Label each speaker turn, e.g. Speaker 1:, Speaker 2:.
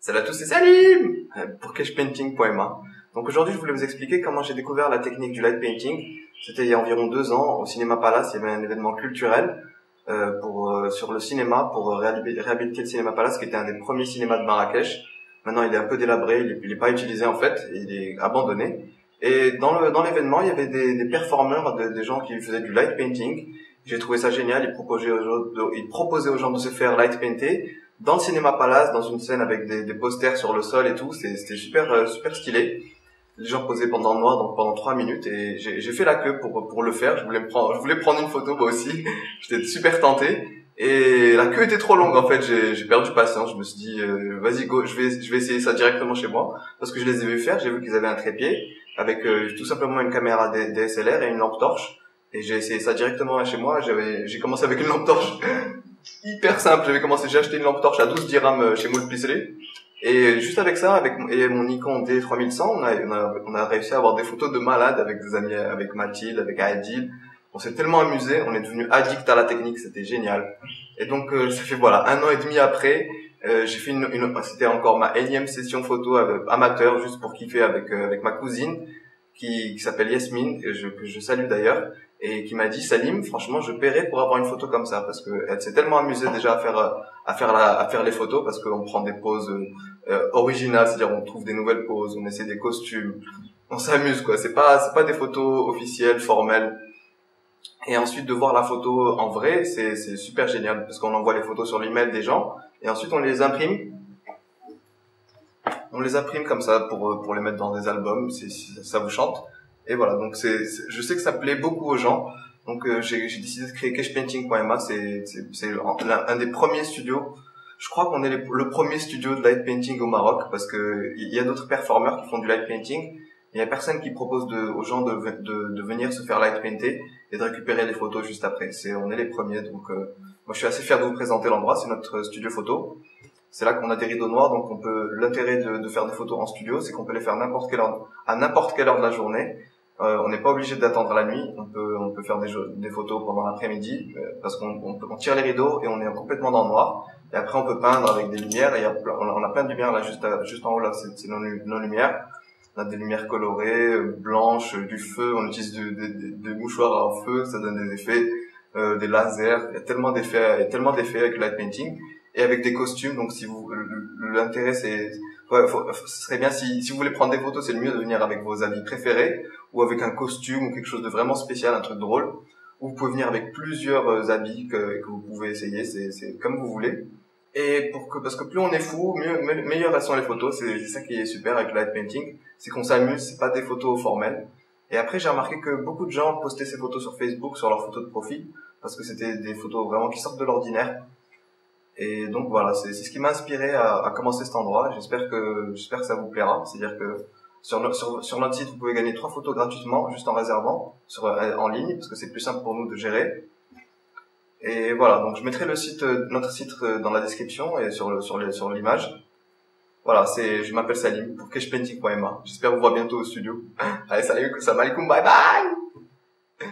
Speaker 1: Salut à tous, c'est Salim pour cashpainting.ma. Donc aujourd'hui, je voulais vous expliquer comment j'ai découvert la technique du light painting. C'était il y a environ 2 ans au Cinéma Palace. Il y avait un événement culturel sur le cinéma pour réhabiliter le Cinéma Palace, qui était un des premiers cinémas de Marrakech. Maintenant, il est un peu délabré, il est pas utilisé en fait, il est abandonné. Et dans l'événement, il y avait des performeurs, des gens qui faisaient du light painting. J'ai trouvé ça génial. Ils proposaient aux gens de se faire light painter dans le Cinéma Palace, dans une scène avec des posters sur le sol et tout. C'était super stylé. Les gens posaient pendant le noir, donc pendant 3 minutes, et j'ai fait la queue pour le faire. Je voulais prendre une photo moi aussi. J'étais super tenté. Et la queue était trop longue en fait, j'ai perdu patience. Je me suis dit vas-y go, je vais essayer ça directement chez moi, parce que je les ai vus faire. J'ai vu qu'ils avaient un trépied avec tout simplement une caméra DSLR et une lampe torche, et j'ai essayé ça directement chez moi. J'ai commencé avec une lampe torche hyper simple. J'ai acheté une lampe torche à 12 dirhams chez Moul Pisley, et juste avec ça, avec mon Nikon D3100, on a réussi à avoir des photos de malades avec des amis, avec Mathilde, avec Adil. On s'est tellement amusé, on est devenu addict à la technique, c'était génial. Et donc ça fait voilà 1 an et demi après, j'ai fait c'était encore ma énième session photo amateur, juste pour kiffer avec ma cousine qui s'appelle Yasmine, que je salue d'ailleurs, et qui m'a dit: Salim, franchement je paierais pour avoir une photo comme ça, parce que elle s'est tellement amusée déjà à faire les photos, parce qu'on prend des poses originales, c'est-à-dire on trouve des nouvelles poses, on essaie des costumes, on s'amuse quoi. C'est pas des photos officielles, formelles. Et ensuite de voir la photo en vrai, c'est super génial, parce qu'on envoie les photos sur l'email des gens, et ensuite on les imprime. On les imprime comme ça pour les mettre dans des albums, si ça vous chante. Et voilà, donc je sais que ça plaît beaucoup aux gens. Donc j'ai décidé de créer cashpainting.ma. C'est un des premiers studios. Je crois qu'on est le premier studio de light painting au Maroc, parce que il y a d'autres performeurs qui font du light painting. Il y a personne qui propose aux gens de venir se faire light painter et de récupérer les photos juste après. On est les premiers, donc moi je suis assez fier de vous présenter l'endroit. C'est notre studio photo. C'est là qu'on a des rideaux noirs, donc l'intérêt de faire des photos en studio, c'est qu'on peut les faire à n'importe quelle heure de la journée. On n'est pas obligé d'attendre la nuit. On peut faire des photos pendant l'après-midi, parce qu'on tire les rideaux et on est complètement dans le noir. Et après on peut peindre avec des lumières. Et on a plein de lumières là juste en haut là, c'est nos lumières. On a des lumières colorées, blanches, du feu. On utilise des mouchoirs en feu, ça donne des effets, des lasers. Il y a tellement d'effets avec le light painting. Et avec des costumes. Donc si l'intérêt ce serait bien si vous voulez prendre des photos, c'est le mieux de venir avec vos habits préférés, ou avec un costume ou quelque chose de vraiment spécial, un truc drôle. Ou vous pouvez venir avec plusieurs habits que vous pouvez essayer, c'est comme vous voulez. Et parce que plus on est fou, meilleures sont les photos. C'est ça qui est super avec le light painting, c'est qu'on s'amuse, c'est pas des photos formelles. Et après j'ai remarqué que beaucoup de gens postaient ces photos sur Facebook, sur leurs photos de profil, parce que c'était des photos vraiment qui sortent de l'ordinaire. Et donc voilà, c'est ce qui m'a inspiré à commencer cet endroit. J'espère que ça vous plaira. C'est-à-dire que sur notre site, vous pouvez gagner 3 photos gratuitement, juste en réservant en ligne, parce que c'est plus simple pour nous de gérer. Et voilà, donc je mettrai notre site dans la description et sur l'image. Voilà, je m'appelle Salim pour cashpainting.ma. J'espère vous voir bientôt au studio. Allez, salut alaikum, bye bye.